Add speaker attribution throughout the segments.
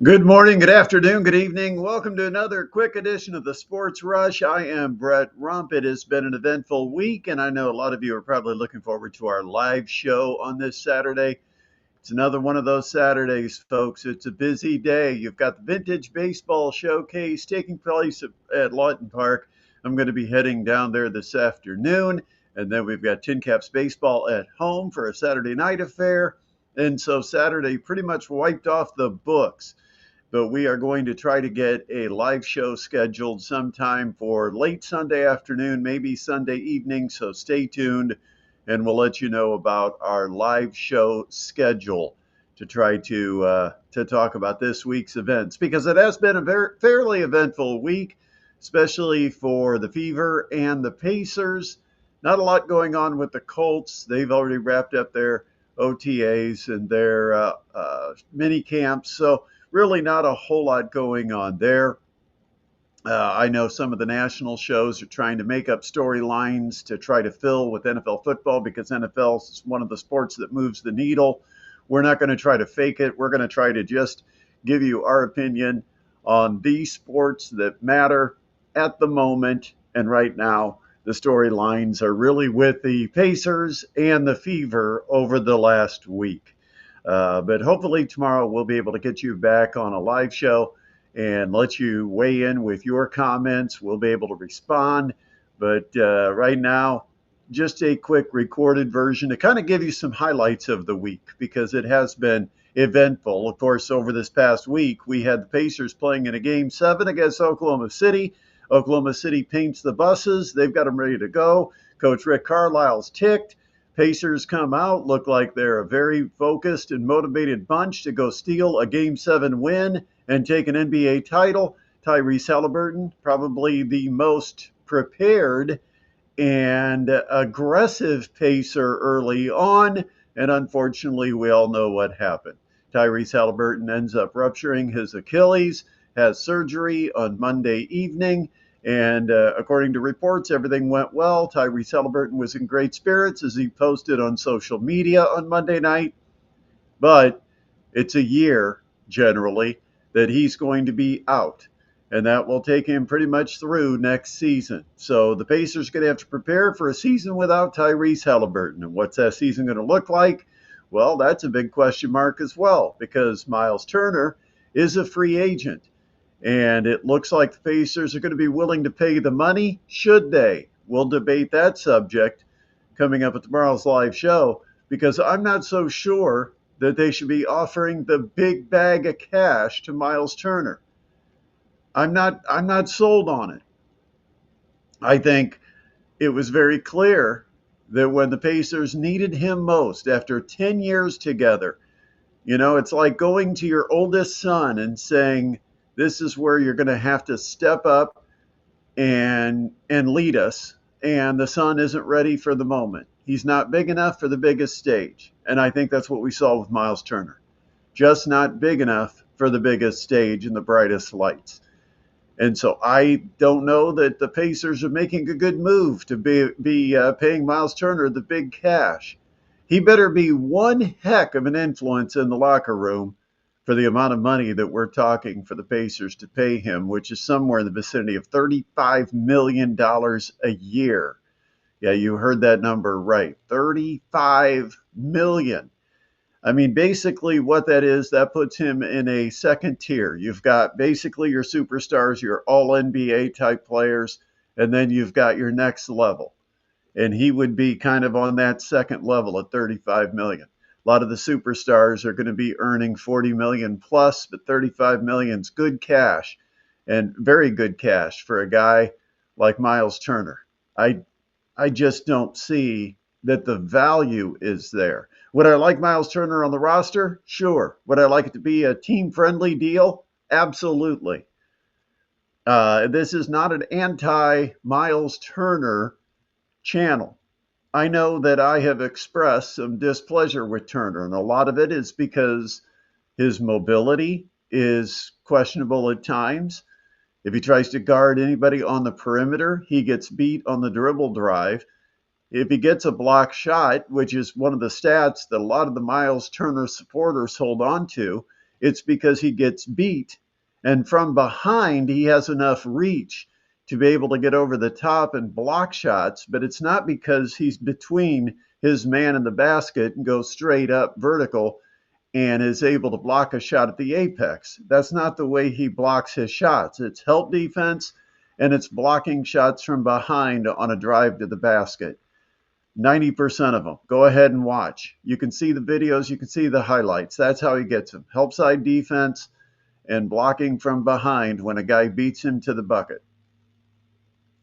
Speaker 1: Good morning, good afternoon, good evening. Welcome to another quick edition of the Sports Rush. I am Brett Rump. It has been an eventful week, and I know a lot of you are probably looking forward to our live show on this Saturday. It's another one of those Saturdays, folks. It's a busy day. You've got the Vintage Baseball Showcase taking place at Lawton Park. I'm going to be heading down there this afternoon. And then we've got TinCaps Baseball at home for a Saturday night affair. And so Saturday pretty much wiped off the books, but we are going to try to get a live show scheduled sometime for late Sunday afternoon, maybe Sunday evening. So stay tuned, and we'll let you know about our live show schedule to try to talk about this week's events, because it has been a fairly eventful week, especially for the Fever and the Pacers. Not a lot going on with the Colts. They've already wrapped up their OTAs and their mini camps. So really not a whole lot going on there. I know some of the national shows are trying to make up storylines to try to fill with NFL football, because NFL is one of the sports that moves the needle. We're not going to try to fake it. We're going to try to just give you our opinion on the sports that matter at the moment. And right now, the storylines are really with the Pacers and the Fever over the last week. But hopefully tomorrow we'll be able to get you back on a live show and let you weigh in with your comments. We'll be able to respond. But right now, just a quick recorded version to kind of give you some highlights of the week, because it has been eventful. Of course, over this past week, we had the Pacers playing in a Game 7 against Oklahoma City. Oklahoma City paints the buses. They've got them ready to go. Coach Rick Carlisle's ticked. Pacers come out, look like they're a very focused and motivated bunch to go steal a Game 7 win and take an NBA title. Tyrese Halliburton, probably the most prepared and aggressive Pacer early on, and unfortunately, we all know what happened. Tyrese Halliburton ends up rupturing his Achilles, has surgery on Monday evening, and according to reports, everything went well. Tyrese Halliburton was in great spirits, as he posted on social media on Monday night. But it's a year, generally, that he's going to be out. And that will take him pretty much through next season. So the Pacers are going to have to prepare for a season without Tyrese Halliburton. And what's that season going to look like? Well, that's a big question mark as well, because Miles Turner is a free agent. And it looks like the Pacers are going to be willing to pay the money, should they? We'll debate that subject coming up at tomorrow's live show, because I'm not so sure that they should be offering the big bag of cash to Miles Turner. I'm not sold on it. I think it was very clear that when the Pacers needed him most after 10 years together, it's like going to your oldest son and saying, this is where you're going to have to step up and lead us. And the son isn't ready for the moment. He's not big enough for the biggest stage. And I think that's what we saw with Miles Turner. Just not big enough for the biggest stage and the brightest lights. And so I don't know that the Pacers are making a good move to be paying Miles Turner the big cash. He better be one heck of an influence in the locker room for the amount of money that we're talking for the Pacers to pay him, which is somewhere in the vicinity of $35 million a year. Yeah, you heard that number right. $35 million. I mean, basically what that is, that puts him in a second tier. You've got basically your superstars, your all NBA type players, and then you've got your next level. And he would be kind of on that second level at 35 million. A lot of the superstars are going to be earning 40 million plus, but 35 million is good cash, and very good cash for a guy like Miles Turner. I just don't see that the value is there. Would I like Miles Turner on the roster? Sure. Would I like it to be a team-friendly deal? Absolutely. This is not an anti-Miles Turner channel. I know that I have expressed some displeasure with Turner, and a lot of it is because his mobility is questionable at times. If he tries to guard anybody on the perimeter, he gets beat on the dribble drive. If he gets a block shot, which is one of the stats that a lot of the Miles Turner supporters hold on to, It's because he gets beat. And from behind, he has enough reach to be able to get over the top and block shots, but it's not because he's between his man and the basket and goes straight up vertical and is able to block a shot at the apex. That's not the way he blocks his shots. It's help defense and it's blocking shots from behind on a drive to the basket. 90% of them. Go ahead and watch. You can see the videos, you can see the highlights. That's how he gets them. Help side defense and blocking from behind when a guy beats him to the bucket.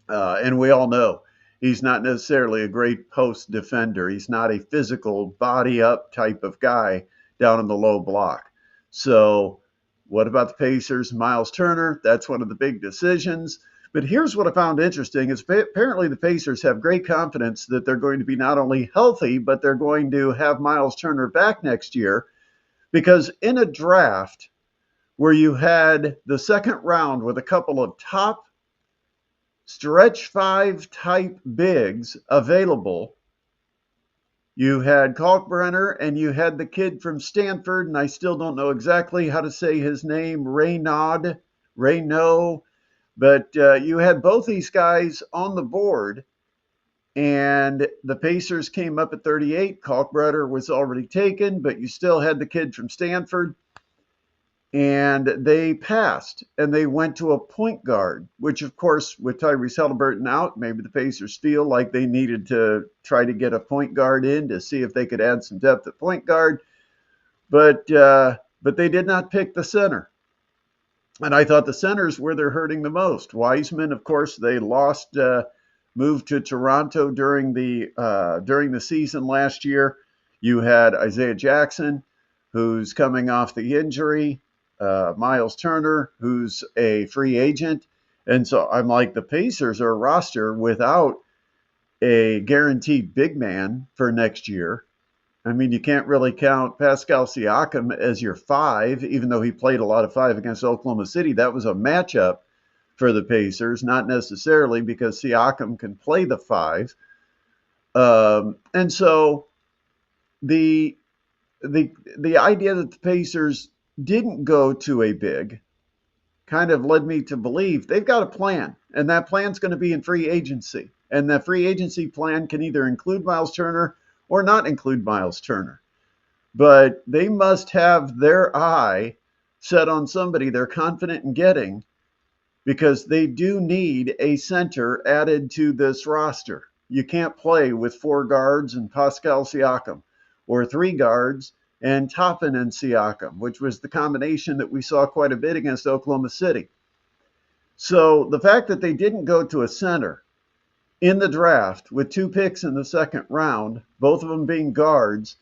Speaker 1: And we all know he's not necessarily a great post defender. He's not a physical body up type of guy down in the low block. So what about the Pacers? Miles Turner, that's one of the big decisions. But here's what I found interesting is apparently the Pacers have great confidence that they're going to be not only healthy, but they're going to have Miles Turner back next year, because in a draft where you had the second round with a couple of top stretch five type bigs available, you had Kalkbrenner and you had the kid from Stanford, and I still don't know exactly how to say his name, Raynaud, but you had both these guys on the board, and the Pacers came up at 38. Kalkbrenner was already taken, but you still had the kid from Stanford, and they passed, and they went to a point guard, which, of course, with Tyrese Haliburton out, maybe the Pacers feel like they needed to try to get a point guard in to see if they could add some depth at point guard, but they did not pick the center. And I thought the centers were they're hurting the most. Wiseman, of course, they lost, moved to Toronto during the season last year. You had Isaiah Jackson, who's coming off the injury, Miles Turner, who's a free agent. And so I'm like, the Pacers are a roster without a guaranteed big man for next year. I mean, you can't really count Pascal Siakam as your five, even though he played a lot of five against Oklahoma City. That was a matchup for the Pacers, not necessarily because Siakam can play the five. And so the idea that the Pacers didn't go to a big kind of led me to believe they've got a plan, and that plan's going to be in free agency. And that free agency plan can either include Miles Turner or not include Miles Turner. But they must have their eye set on somebody they're confident in getting, because they do need a center added to this roster. You can't play with four guards and Pascal Siakam, or three guards and Toppin and Siakam, which was the combination that we saw quite a bit against Oklahoma City. So the fact that they didn't go to a center in the draft with 2 picks in the second round, both of them being guards,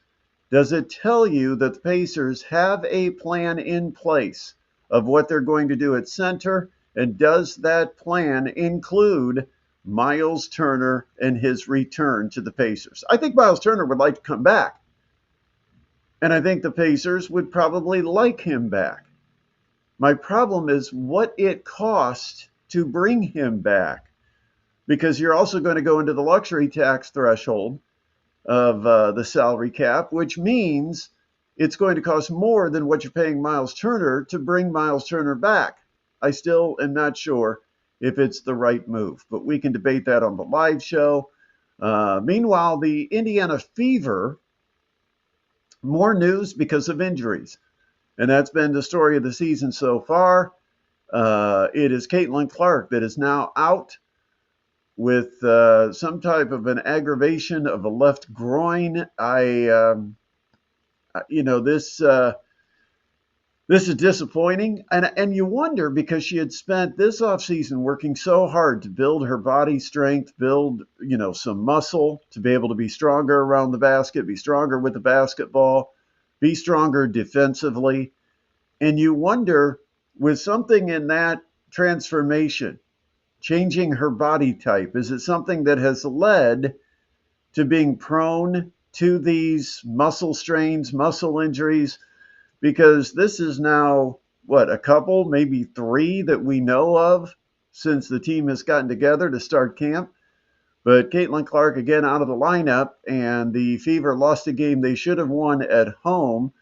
Speaker 1: does it tell you that the Pacers have a plan in place of what they're going to do at center? And does that plan include Miles Turner and his return to the Pacers? I think Miles Turner would like to come back. And I think the Pacers would probably like him back. My problem is what it costs to bring him back, because you're also going to go into the luxury tax threshold of the salary cap, which means it's going to cost more than what you're paying Miles Turner to bring Miles Turner back. I still am not sure if it's the right move, but we can debate that on the live show. Meanwhile, the Indiana Fever, more news because of injuries. And that's been the story of the season so far. It is Caitlin Clark that is now out with some type of an aggravation of a left groin. This is disappointing, and you wonder, because she had spent this offseason working so hard to build her body strength, build some muscle to be able to be stronger around the basket, be stronger with the basketball, be stronger defensively, and you wonder, with something in that transformation, changing her body type, is it something that has led to being prone to these muscle strains, muscle injuries? Because this is now, a couple, maybe 3 that we know of since the team has gotten together to start camp. But Caitlin Clark, again, out of the lineup, and the Fever lost a game they should have won at home.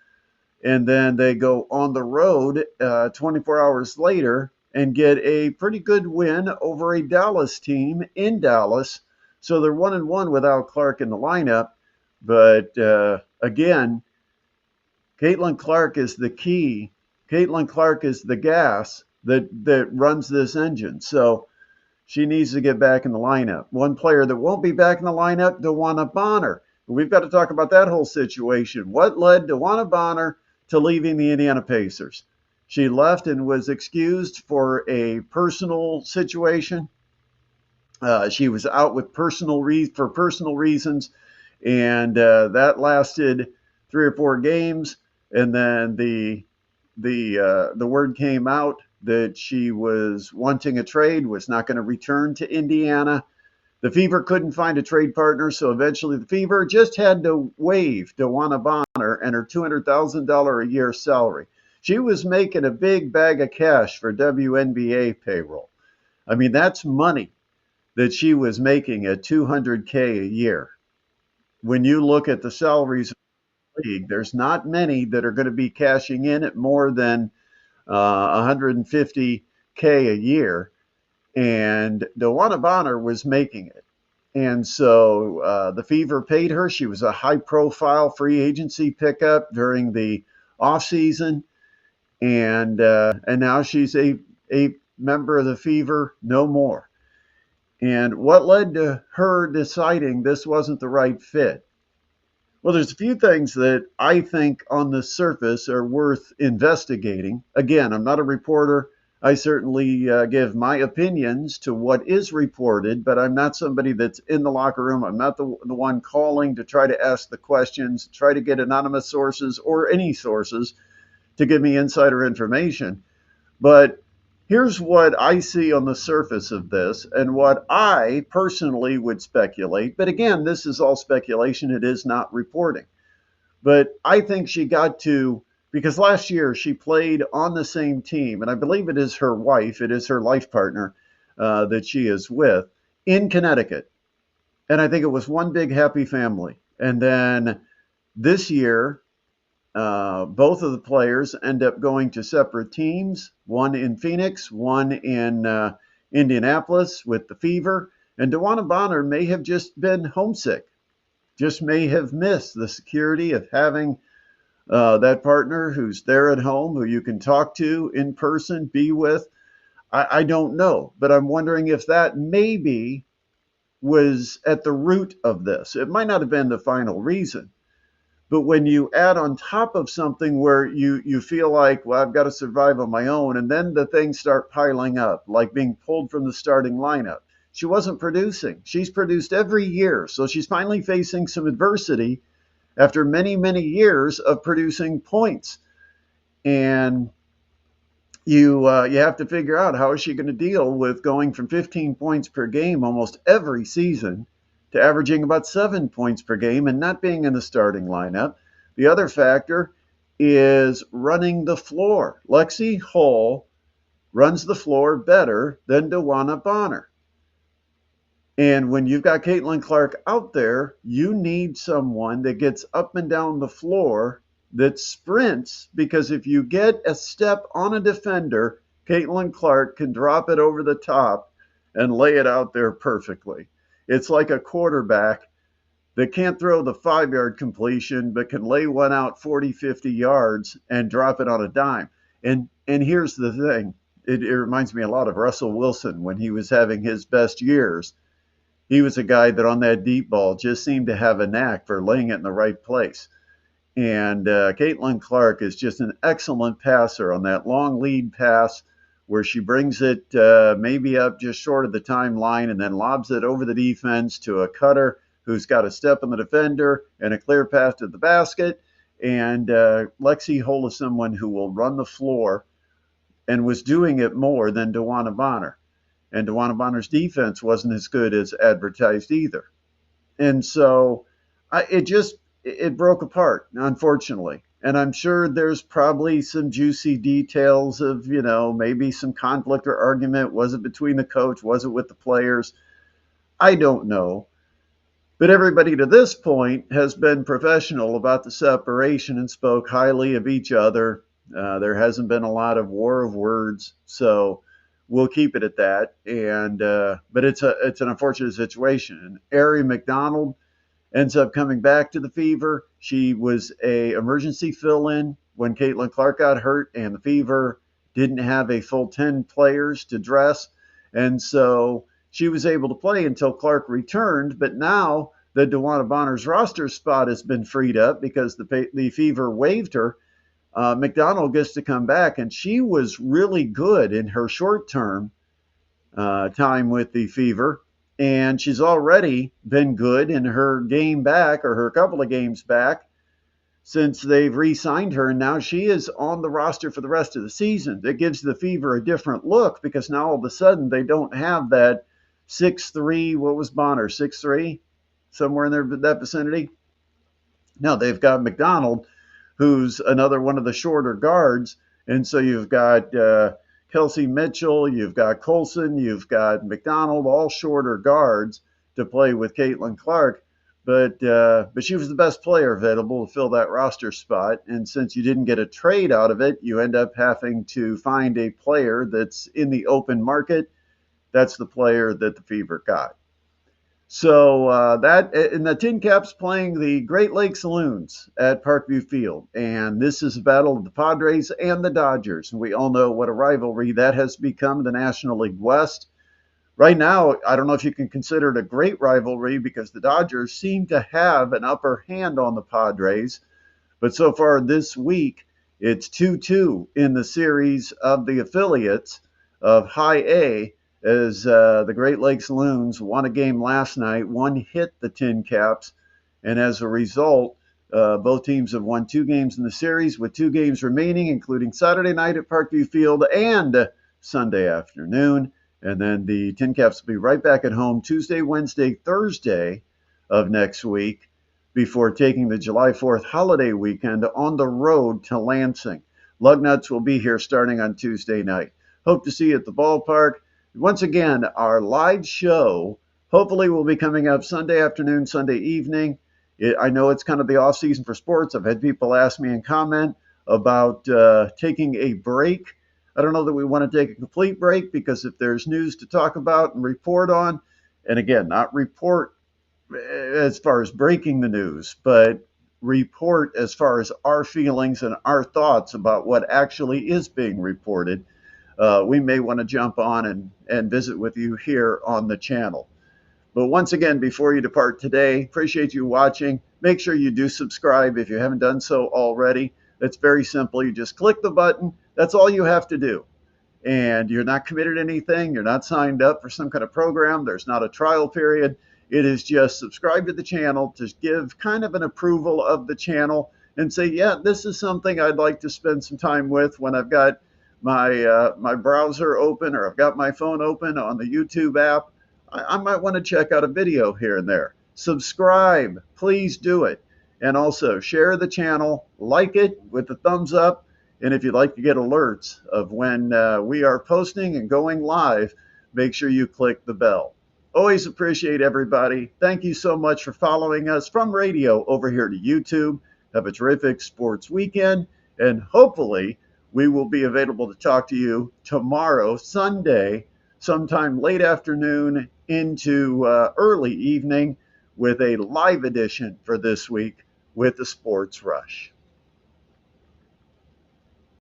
Speaker 1: and then they go on the road 24 hours later and get a pretty good win over a Dallas team in Dallas. So they're 1-1 without Clark in the lineup. But again, Caitlin Clark is the key. Caitlin Clark is the gas that runs this engine. So she needs to get back in the lineup. One player that won't be back in the lineup, DeWanna Bonner. We've got to talk about that whole situation. What led DeWanna Bonner to leaving the Indiana Pacers? She left and was excused for a personal situation. She was out with for personal reasons, and that lasted 3 or 4 games. And then the word came out that she was wanting a trade, was not going to return to Indiana. The Fever couldn't find a trade partner, so eventually the Fever just had to waive DeWanna Bonner and her $200,000 a year salary. She was making a big bag of cash for WNBA payroll. I mean, that's money that she was making at $200K a year. When you look at the salaries of the league, there's not many that are going to be cashing in at more than 150K a year, and DeWanna Bonner was making it. And so the Fever paid her. She was a high-profile free agency pickup during the offseason, and now she's a member of the Fever no more. And what led to her deciding this wasn't the right fit? Well, there's a few things that I think on the surface are worth investigating. Again, I'm not a reporter. I certainly give my opinions to what is reported, but I'm not somebody that's in the locker room. I'm not the one calling to try to ask the questions, try to get anonymous sources or any sources to give me insider information. But here's what I see on the surface of this and what I personally would speculate. But again, this is all speculation. It is not reporting. But I think she got to, because last year she played on the same team, and I believe it is her wife, it is her life partner that she is with in Connecticut. And I think it was one big happy family. And then this year, both of the players end up going to separate teams, one in Phoenix, one in Indianapolis with the Fever. And DeWanna Bonner may have just been homesick, just may have missed the security of having that partner who's there at home, who you can talk to in person, be with. I don't know, but I'm wondering if that maybe was at the root of this. It might not have been the final reason. But when you add on top of something where you feel like, well, I've got to survive on my own, and then the things start piling up, like being pulled from the starting lineup. She wasn't producing. She's produced every year. So she's finally facing some adversity after many, many years of producing points. And you have to figure out, how is she going to deal with going from 15 points per game almost every season to averaging about 7 points per game and not being in the starting lineup. The other factor is running the floor. Lexi Hull runs the floor better than DeWanna Bonner. And when you've got Caitlin Clark out there, you need someone that gets up and down the floor, that sprints, because if you get a step on a defender, Caitlin Clark can drop it over the top and lay it out there perfectly. It's like a quarterback that can't throw the 5-yard completion, but can lay one out 40, 50 yards and drop it on a dime. And here's the thing. It reminds me a lot of Russell Wilson when he was having his best years. He was a guy that on that deep ball just seemed to have a knack for laying it in the right place. And Caitlin Clark is just an excellent passer on that long lead pass where she brings it maybe up just short of the timeline and then lobs it over the defense to a cutter who's got a step on the defender and a clear path to the basket. And Lexi Hull is someone who will run the floor and was doing it more than DeWanna Bonner. And DeWanna Bonner's defense wasn't as good as advertised either. And so it broke apart, unfortunately. And I'm sure there's probably some juicy details of, maybe some conflict or argument. Was it between the coach? Was it with the players? I don't know. But everybody to this point has been professional about the separation and spoke highly of each other. There hasn't been a lot of war of words, so we'll keep it at that. And but it's an unfortunate situation. Ari McDonald ends up coming back to the Fever. She was a emergency fill-in when Caitlin Clark got hurt, and the Fever didn't have a full 10 players to dress, and so she was able to play until Clark returned. But now the DeWanna Bonner's roster spot has been freed up because the Fever waived her. McDonald gets to come back, and she was really good in her short-term time with the Fever. And she's already been good in her game back, or her couple of games back, since they've re signed her. And now she is on the roster for the rest of the season. That gives the Fever a different look because now all of a sudden they don't have that 6'3", what was Bonner, 6'3", somewhere in there, that vicinity. No, they've got McDonald, who's another one of the shorter guards. And so you've got Kelsey Mitchell, you've got Colson, you've got McDonald, all shorter guards to play with Caitlin Clark. But she was the best player available to fill that roster spot. And since you didn't get a trade out of it, you end up having to find a player that's in the open market. That's the player that the Fever got. So that and the TinCaps playing the Great Lakes Loons at Parkview Field, and this is a battle of the Padres and the Dodgers. And we all know what a rivalry that has become in the National League West. Right now, I don't know if you can consider it a great rivalry because the Dodgers seem to have an upper hand on the Padres. But so far this week, it's 2-2 in the series of the affiliates of High A, as the Great Lakes Loons won a game last night. One hit the TinCaps, and as a result, both teams have won 2 games in the series with 2 games remaining, including Saturday night at Parkview Field and Sunday afternoon. And then the TinCaps will be right back at home Tuesday, Wednesday, Thursday of next week before taking the July 4th holiday weekend on the road to Lansing. Lugnuts will be here starting on Tuesday night. Hope to see you at the ballpark. Once again, our live show hopefully will be coming up Sunday afternoon, Sunday evening. I know it's kind of the off season for sports. I've had people ask me and comment about taking a break. I don't know that we want to take a complete break because if there's news to talk about and report on, and again, not report as far as breaking the news, but report as far as our feelings and our thoughts about what actually is being reported, we may want to jump on and visit with you here on the channel. But once again, before you depart today, appreciate you watching. Make sure you do subscribe if you haven't done so already. It's very simple. You just click the button. That's all you have to do. And you're not committed to anything. You're not signed up for some kind of program. There's not a trial period. It is just subscribe to the channel to give kind of an approval of the channel and say, yeah, this is something I'd like to spend some time with when I've got my browser open or I've got my phone open on the YouTube app. I might want to check out a video here and there. Subscribe, please do it. And also share the channel, like it with the thumbs up. And if you'd like to get alerts of when we are posting and going live, make sure you click the bell. Always appreciate everybody. Thank you so much for following us from radio over here to YouTube. Have a terrific sports weekend. And hopefully we will be available to talk to you tomorrow, Sunday, sometime late afternoon into early evening with a live edition for this week with the Sports Rush.